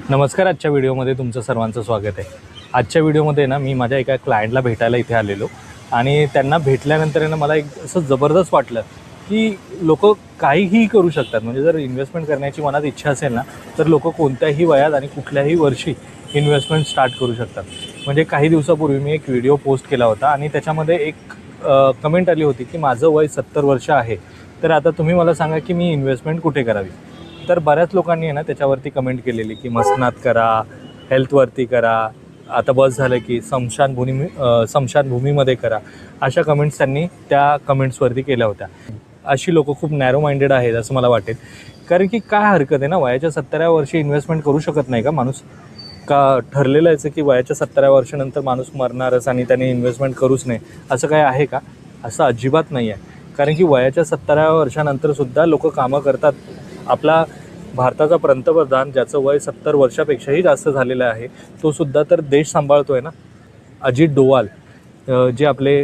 नमस्कार. आजच्या व्हिडिओमध्ये तुमचं सर्वांचं स्वागत आहे. आजच्या व्हिडिओमध्ये ना मी माझ्या एका क्लायंटला भेटायला इथे आलेलो आणि त्यांना भेटल्यानंतर ना मला एक असं जबरदस्त वाटलं की लोक काहीही करू शकतात. म्हणजे जर इन्व्हेस्टमेंट करण्याची मनात इच्छा असेल ना तर लोक कोणत्याही वयात आणि कुठल्याही वर्षी इन्व्हेस्टमेंट स्टार्ट करू शकतात. म्हणजे काही दिवसापूर्वी मी एक व्हिडिओ पोस्ट केला होता आणि त्याच्यामध्ये एक कमेंट आली होती की माझं वय 70 वर्ष आहे, तर आता तुम्ही मला सांगा की मी इन्व्हेस्टमेंट कुठे करावी. तर बऱ्याच लोकांनी आहे ना त्याच्यावरती कमेंट केलेली की मसनात करा, हेल्थवरती करा, आता बस झालं की स्मशानभूमीमध्ये करा. अशा कमेंट्स त्यांनी त्या कमेंट्सवरती केल्या होत्या. अशी लोकं खूप नॅरो माइंडेड आहेत असं मला वाटेल. कारण की काय हरकत आहे ना, वयाच्या 70व्या वर्षी इन्व्हेस्टमेंट करू शकत नाही का माणूस? का ठरलेलं आहे की वयाच्या 70व्या वर्षानंतर माणूस मरणारच आणि त्याने इन्व्हेस्टमेंट करूच नाही, असं काय आहे का? असं अजिबात नाही आहे. कारण की वयाच्या 70व्या वर्षानंतरसुद्धा लोक कामं करतात. आपला भारताचा पंतप्रधान ज्याचं वय 70 वर्षापेक्षाही जास्त झालेलं आहे, तो सुद्धा तर देश सांभाळतो आहे ना. अजित डोवाल जे आपले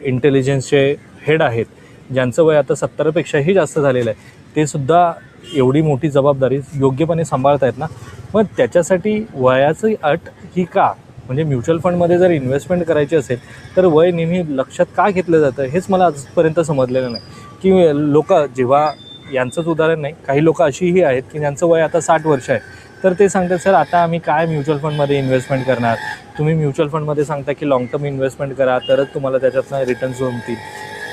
इंटेलिजन्सचे हेड आहेत, ज्यांचं वय आता 70पेक्षाही जास्त झालेलं आहे, ते सुद्धा एवढी मोठी जबाबदारी योग्यपणे सांभाळत आहेत ना. मग त्याच्यासाठी वयाची अट ही का? म्हणजे म्युच्युअल फंडमध्ये जर इन्व्हेस्टमेंट करायची असेल तर वय नेहमी लक्षात का घेतलं जातं हेच मला आजपर्यंत समजलेलं नाही. की लोक जेव्हा, यांचंच उदाहरण नाही, काही लोक अशीही आहेत की ज्यांचं वय आता 60 वर्ष आहे, तर ते सांगतात सर आता आम्ही काय म्युच्युअल फंडमध्ये इन्व्हेस्टमेंट करणार. तुम्ही म्युच्युअल फंडमध्ये सांगता की लाँग टर्म इन्व्हेस्टमेंट करा तरच तुम्हाला त्याच्यातनं रिटर्न्स जमतील.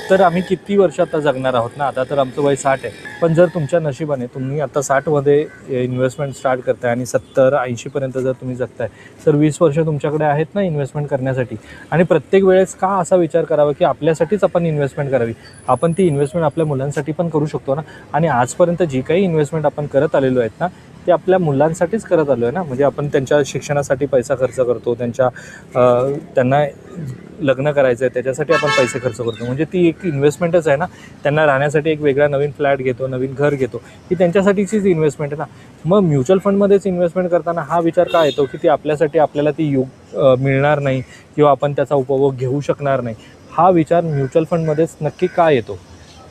तर आम्ही किती वर्ष आता जगणार आहोत ना. आता तर आमचं वय 60 आहे, पण जर तुमच्या नशिबाने तुम्ही आता 60मध्ये इन्व्हेस्टमेंट स्टार्ट करताय आणि 70-80पर्यंत जर तुम्ही जगताय, तर 20 वर्ष तुमच्याकडे आहेत ना इन्व्हेस्टमेंट करण्यासाठी. आणि प्रत्येक वेळेस का असा विचार करावा की आपल्यासाठीच आपण इन्व्हेस्टमेंट करावी? आपण ती इन्व्हेस्टमेंट आपल्या मुलांसाठी पण करू शकतो ना. आणि आजपर्यंत जी काही इन्व्हेस्टमेंट आपण करत आलेलो आहेत ना, ते आपल्या मुलांसाठीच करत आलो आहे ना. म्हणजे आपण त्यांच्या शिक्षणासाठी पैसा खर्च करतो, त्यांना लग्न करायचं आहे त्याच्यासाठी आपण पैसे खर्च करतो. म्हणजे ती एक इन्व्हेस्टमेंटच आहे ना. त्यांना राहण्यासाठी एक वेगळा नवीन फ्लॅट घेतो, नवीन घर घेतो, ही त्यांच्यासाठीचीच इन्व्हेस्टमेंट आहे ना. मग म्युच्युअल फंडमध्येच इन्व्हेस्टमेंट करताना हा विचार का येतो की ती आपल्यासाठी आपल्याला ती मिळणार नाही किंवा आपण त्याचा उपभोग घेऊ शकणार नाही, हा विचार म्युच्युअल फंडमध्येच नक्की का येतो?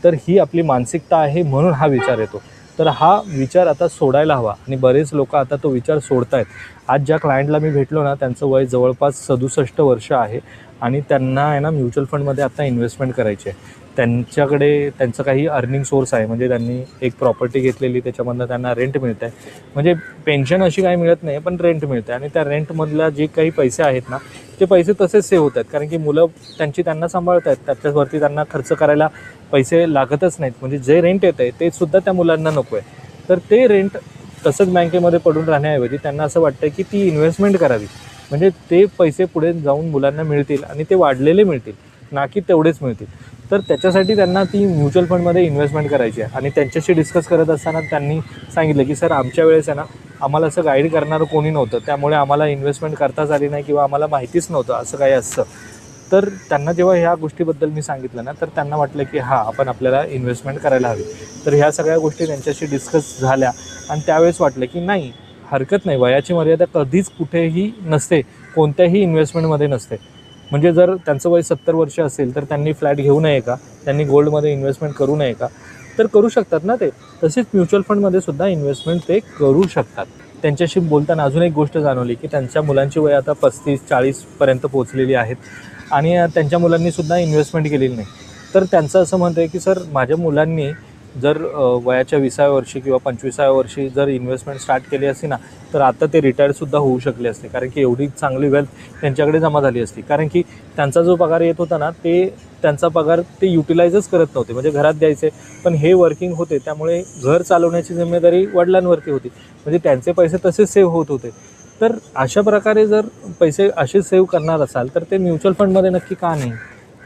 तर ही आपली मानसिकता आहे म्हणून हा विचार येतो. तर हा विचार आता सोडायला हवा आणि बरेच लोक आता तो विचार सोडत आहेत. आज ज्या क्लायंटला मी भेटलो ना, त्यांचं वय जवळपास 67 वर्ष आहे आणि त्यांना आहे ना म्युच्युअल फंडमध्ये आता इन्व्हेस्टमेंट करायची आहे. त्यांच्याकडे त्यांचं काही अर्निंग सोर्स आहे. म्हणजे त्यांनी एक प्रॉपर्टी घेतलेली, त्याच्यामधनं त्यांना रेंट मिळतं आहे. म्हणजे पेन्शन अशी काही मिळत नाही, पण रेंट मिळतं आहे. आणि त्या रेंटमधला जे काही पैसे आहेत ना, ते पैसे तसेच सेव्ह होत आहेत. कारण की मुलं त्यांना सांभाळत आहेत, त्याच्यावरती त्यांना खर्च करायला पैसे लागतच नाहीत. म्हणजे जे रेंट येतं आहे ते सुद्धा त्या मुलांना नको आहे. तर ते रेंट तसंच बँकेमध्ये पडून राहण्याऐवजी त्यांना असं वाटतं की ती इन्व्हेस्टमेंट करावी. म्हणजे ते पैसे पुढे जाऊन मुलांना मिळतील आणि ते वाढलेले मिळतील, ना की तेवढेच मिळतील. तर त्याच्यासाठी त्यांना ती म्युच्युअल फंडमध्ये इन्व्हेस्टमेंट करायची आहे. आणि त्यांच्याशी डिस्कस करत असताना त्यांनी सांगितलं की सर आमच्या वेळेस आहे ना आम्हाला असं गाईड करणारं कोणी नव्हतं, त्यामुळे आम्हाला इन्व्हेस्टमेंट करताच आली नाही किंवा आम्हाला माहितीच नव्हतं असं काही असतं. तर त्यांना जेव्हा ह्या गोष्टीबद्दल मी सांगितलं ना, तर त्यांना वाटलं की आपण आपल्याला इन्व्हेस्टमेंट करायला हवी. तर ह्या सगळ्या गोष्टी त्यांच्याशी डिस्कस झाल्या आणि त्यावेळेस वाटलं की नाही, हरकत नाही, वयाची मर्यादा कधीच कुठेही नसते, कोणत्याही इन्व्हेस्टमेंटमध्ये नसते. म्हणजे जर त्यांचं वय 70 वर्ष असेल तर त्यांनी फ्लॅट घेऊ नये का? त्यांनी गोल्डमध्ये इन्व्हेस्टमेंट करू नये का? तर करू शकतात ना ते. तसेच म्युच्युअल फंडमध्ये सुद्धा इन्व्हेस्टमेंट ते करू शकतात. त्यांच्याशी बोलताना अजून एक गोष्ट जाणवली की त्यांच्या मुलांची वय आता 35-40पर्यंत पोहोचलेली आहेत आणि त्यांच्या मुलांनीसुद्धा इन्व्हेस्टमेंट केलेली नाही. तर त्यांचं असं म्हणतं आहे की सर माझ्या मुलांनी जर वयाच्या 20व्या वर्षी किंवा 25व्या वर्षी जर इन्व्हेस्टमेंट स्टार्ट केली असती ना, तर आता ते रिटायर्डसुद्धा होऊ शकले असते. कारण की एवढी चांगली वेल्थ त्यांच्याकडे जमा झाली असती. कारण की त्यांचा जो पगार येत होता ना, त्यांचा पगार ते युटिलाइजच करत नव्हते. म्हणजे घरात द्यायचे, पण हे वर्किंग होते त्यामुळे घर चालवण्याची जिम्मेदारी वडिलांवरती होती. म्हणजे त्यांचे पैसे तसेच सेव्ह होत होते. तर अशा प्रकारे जर पैसे असे सेव्ह करणार असाल तर ते म्युच्युअल फंडमध्ये नक्की का नाही?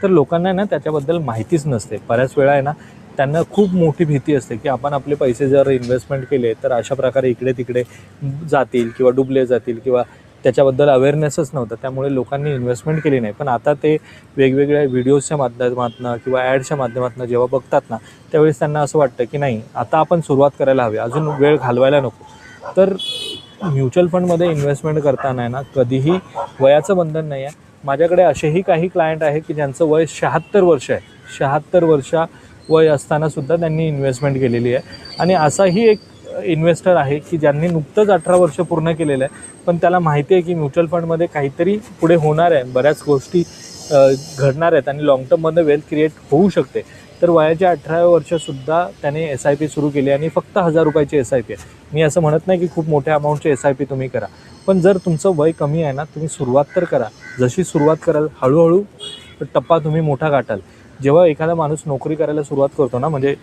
तर लोकांना ना त्याच्याबद्दल माहितीच नसते. बऱ्याच वेळा आहे ना त्यांना खूप मोठी भीती असते की आपण आपले पैसे जर इन्व्हेस्टमेंट केले तर अशा प्रकारे इकडे तिकडे जातील किंवा डुबले जातील किंवा त्याच्याबद्दल अवेअरनेसच नव्हतं, त्यामुळे लोकांनी इन्व्हेस्टमेंट केली नाही. पण आता ते वेगवेगळ्या व्हिडिओजच्या माध्यमातून किंवा ॲडच्या माध्यमातून जेव्हा बघतात ना, त्यावेळेस त्यांना असं वाटतं की नाही, आता आपण सुरुवात करायला हवी, अजून वेळ घालवायला नको. तर म्युच्युअल फंडमध्ये इन्व्हेस्टमेंट करताना आहे ना कधीही वयाचं बंधन नाही आहे. माझ्याकडे असेही काही क्लायंट आहेत की ज्यांचं वय 76 वर्ष आहे. 76 वर्ष वय असतानासुद्धा त्यांनी इन्व्हेस्टमेंट केलेली आहे. आणि असाही इन्व्हेस्टर आहे की ज्यांनी नुकतंच 18 वर्ष पूर्ण केलेलं आहे, पण त्याला माहिती आहे की म्युच्युअल फंडमध्ये काहीतरी पुढे होणार आहे, बऱ्याच गोष्टी घडणार आहेत आणि लॉंग टर्ममध्ये वेल्थ क्रिएट होऊ शकते. तर वयाच्या 18व्या वर्षासुद्धा त्याने SIP सुरू केली आणि फक्त 1000 रुपयाची SIP आहे. मी असं म्हणत नाही की खूप मोठ्या अमाऊंटची SIP तुम्ही करा, पण जर तुमचं वय कमी आहे ना, तुम्ही सुरुवात तर करा. जशी सुरुवात कराल हळूहळू टप्पा तुम्ही मोठा गाठाल. जेव्हा एखादा माणूस नोकरी करायला सुरुवात करतो ना, म्हणजे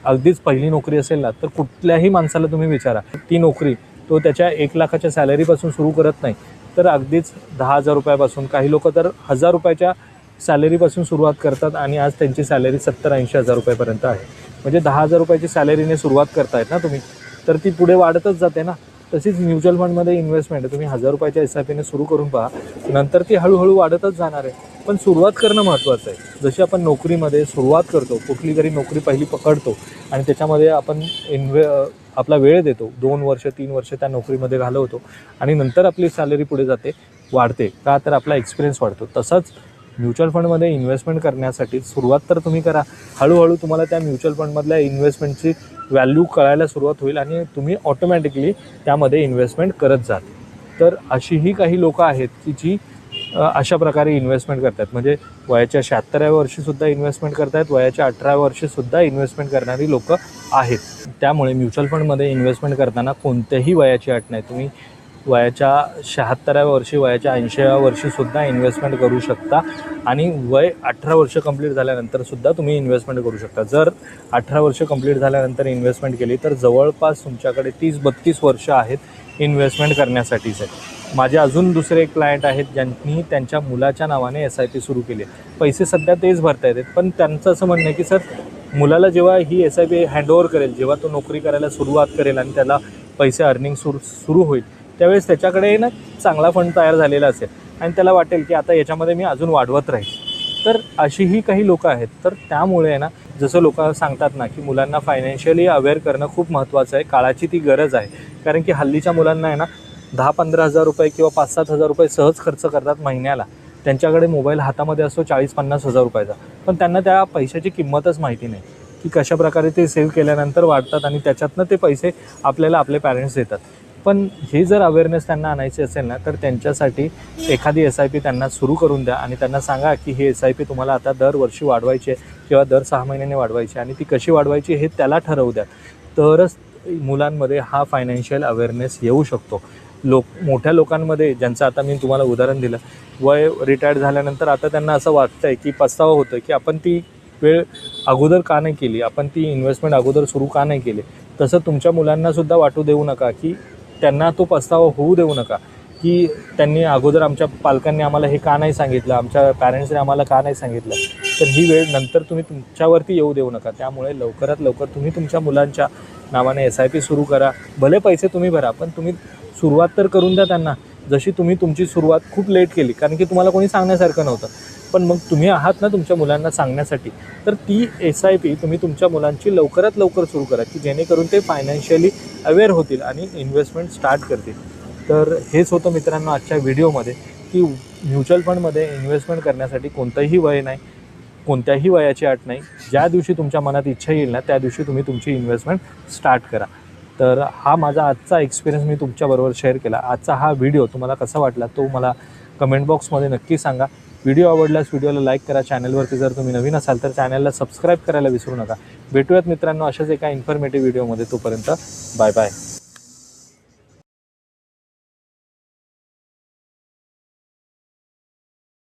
अगदीच पहिली नोकरी असेल ना, तर कुठल्याही माणसाला तुम्ही विचारा, ती नोकरी तो त्याच्या 1 लाखाच्या सॅलरीपासून सुरू करत नाही, तर अगदीच 10,000 रुपयापासून, काही लोक तर 1000 रुपयाच्या सॅलरीपासून सुरुवात करतात आणि आज त्यांची सॅलरी 70-80 हजार रुपयापर्यंत आहे. म्हणजे 10,000 रुपयाची सॅलरीने सुरुवात करतायत ना तुम्ही, तर ती पुढे वाढतच जाते ना. तशीच म्युच्युअल फंडमध्ये इन्व्हेस्टमेंट आहे, तुम्ही 1000 रुपयाच्या SIPने सुरू करून पहा, नंतर ती हळूहळू वाढतच जाणार आहे. पण सुरुवात करणं महत्त्वाचं आहे. जशी आपण नोकरीमध्ये सुरुवात करतो, कुठली तरी नोकरी पहिली पकडतो आणि त्याच्यामध्ये आपण आपला वेळ देतो, 2 वर्ष 3 वर्ष त्या नोकरीमध्ये घालवतो आणि नंतर आपली सॅलरी पुढे जाते, वाढते. का तर आपला एक्सपिरियन्स वाढतो. तसंच म्युच्युअल फंडमध्ये इन्व्हेस्टमेंट करण्यासाठी सुरुवात तर तुम्ही करा. हळूहळू तुम्हाला त्या म्युच्युअल फंडमधल्या इन्व्हेस्टमेंटची व्हॅल्यू कळायला सुरुवात होईल आणि तुम्ही ऑटोमॅटिकली त्यामध्ये इन्व्हेस्टमेंट करत जाल. तर अशीही काही लोकं आहेत की जी अशा प्रकारे इन्व्हेस्टमेंट करतात. म्हणजे वयाच्या 76व्या वर्षीसुद्धा इन्व्हेस्टमेंट करत आहेत, वयाच्या 18व्या वर्षीसुद्धा इन्व्हेस्टमेंट करणारी लोकं आहेत. त्यामुळे म्युच्युअल फंडमध्ये इन्व्हेस्टमेंट करताना कोणत्याही वयाची अट नाही. तुम्ही वयाच्या 76व्या वर्षी, वयाच्या 80व्या वर्षीसुद्धा इन्व्हेस्टमेंट करू शकता आणि वय 18 वर्ष कंप्लीट झाल्यानंतरसुद्धा तुम्ही इन्व्हेस्टमेंट करू शकता. जर 18 वर्ष कंप्लीट झाल्यानंतर इन्व्हेस्टमेंट केली तर जवळपास तुमच्याकडे 30-32 वर्ष आहेत इन्व्हेस्टमेंट करण्यासाठीच आहे. माझे अजून दुसरे एक क्लायंट आहेत ज्यांनी त्यांच्या मुलाच्या नावाने SIP सुरू केली. पैसे सध्या तेच भरता येतात, पण त्यांचं असं म्हणणं आहे की सर, मुलाला जेव्हा ही SIP हँडओव्हर करेल, जेव्हा तो नोकरी करायला सुरुवात करेल आणि त्याला पैसे अर्निंग सुरू होईल, त्यावेळेस त्याच्याकडे ना चांगला फंड तयार झालेला असेल आणि त्याला वाटेल की आता याच्यामध्ये मी अजून वाढवत राहील. तर अशीही काही लोकं आहेत. तर त्यामुळे आहे ना, जसं लोक सांगतात ना की मुलांना फायनान्शियली अवेअर करणं खूप महत्त्वाचं आहे, काळाची ती गरज आहे. कारण की हल्लीच्या मुलांना आहे ना 10-15 हजार रुपये किंवा 5-7 हजार रुपये सहज खर्च करतात महिन्याला. त्यांच्याकडे मोबाईल हातामध्ये असतो 40-50 हजार रुपयाचा, पण त्यांना त्या पैशाची किंमतच माहिती नाही की कशाप्रकारे ते सेव्ह केल्यानंतर वाढतात आणि त्याच्यातनं ते पैसे आपल्याला आपले पॅरेंट्स देतात. पण हे जर अवेअरनेस त्यांना आणायची असेल ना, तर त्यांच्यासाठी एखादी SIP त्यांना सुरू करून द्या आणि त्यांना सांगा की ही SIP तुम्हाला आता दरवर्षी वाढवायची आहे किंवा दर 6 महिन्याने वाढवायची आणि ती कशी वाढवायची हे त्याला ठरवू द्या. तरच मुलांमध्ये हा फायनान्शियल अवेअरनेस येऊ शकतो. मोठ्या लोकांमध्ये, ज्यांचं आता मी तुम्हाला उदाहरण दिलं, वय रिटायर्ड झाल्यानंतर आता त्यांना असं वाटतं आहे की पस्तावा होतं की आपण ती वेळ अगोदर का नाही केली, आपण ती इन्व्हेस्टमेंट अगोदर सुरू का नाही केली. तसं तुमच्या मुलांनासुद्धा वाटू देऊ नका, की त्यांना तो पस्तावा होऊ देऊ नका की त्यांनी अगोदर आमच्या पालकांनी आम्हाला हे का नाही सांगितलं, आमच्या पॅरेंट्सने आम्हाला का नाही सांगितलं. तर ही वेळ नंतर तुम्ही तुमच्यावरती येऊ देऊ नका. त्यामुळे लवकरात लवकर तुम्ही तुमच्या मुलांच्या नावाने SIP सुरू करा. भले पैसे तुम्ही भरा, पण तुम्ही सुरुवात तर करून द्या त्यांना. जशी तुम्ही तुमची सुरुवात खूप लेट केली, कारण की तुम्हाला कोणी सांगण्यासारखं नव्हतं, पण मग तुम्ही आहात ना तुमच्या मुलांना सांगण्यासाठी, तर ती SIP तुम्ही तुमच्या मुलांची लवकरात लवकर सुरू करा की जेणेकरून ते फायनान्शियली अवेअर होतील आणि इन्व्हेस्टमेंट स्टार्ट करतील. तर हेच होतं मित्रांनो आजच्या व्हिडिओमध्ये, की म्युच्युअल फंडमध्ये इन्व्हेस्टमेंट करण्यासाठी कोणतंही वय नाही, कोणत्याही वयाची अट नाही. ज्या दिवशी तुमच्या मनात इच्छा येईल ना, त्या दिवशी तुम्ही तुमची इन्व्हेस्टमेंट स्टार्ट करा. तर हा माझा आजचा एक्सपिरियन्स मी तुमच्याबरोबर शेअर केला. आजचा हा व्हिडिओ तुम्हाला कसा वाटला तो मला कमेंट बॉक्समध्ये नक्की सांगा. व्हिडिओ आवडल्यास व्हिडिओला लाईक करा. चॅनलवरती जर तुम्ही नवीन असाल तर चॅनलला सबस्क्राईब करायला विसरू नका. भेटूयात मित्रांनो अशाच एका इन्फॉर्मेटिव्ह व्हिडिओमध्ये. तोपर्यंत बाय बाय.